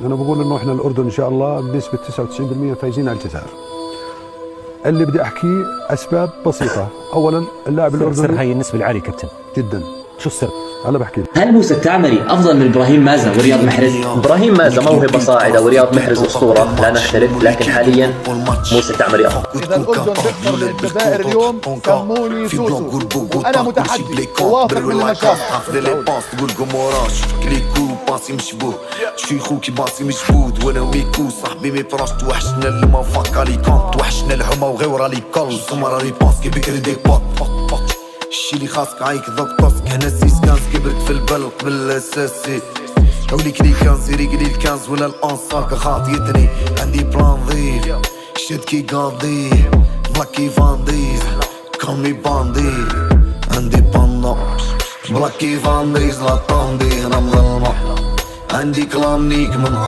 انا بقول انه احنا الاردن ان شاء الله بنسبه 99% فايزين على الجزائر. اللي بدي احكيه اسباب بسيطه. اولا اللاعب الاردني. سر هاي النسبه العاليه كابتن جدا. شو السر؟ هلا بحكي لك. هل موسى التعمري افضل من ابراهيم مازا ورياض محرز؟ ابراهيم مازا موهبه صاعده ورياض محرز اسطوره، لا نختلف، لكن حاليا موسى التعمري افضل. اذا الاردن تخسر للجزائر اليوم سموني سوسو، وانا متحدي وواثق من النشاط. تقول قموراش كليكو باسي مشبوه شي خوكي باسي مشبود وانا وميكو صاحبي مي براش توحشنا لما فاكا لي كون توحشنا الحما وغيورا لي كل سمرا لي باسكي بكري دي بوت الشي اللي خاصك عايك ذوك طاسك هنا سيسكانس كبرت في البلق من الاساسي هوليك لي كانز يريقلي الكانز ولا الانصاك خاطيتني عندي بلان ضيف شد كي قاضي بلاكي فانديز كومي باندي عندي باندو بلاكي فانديز لا طاندي انا مظلمة عندي كلام نيك من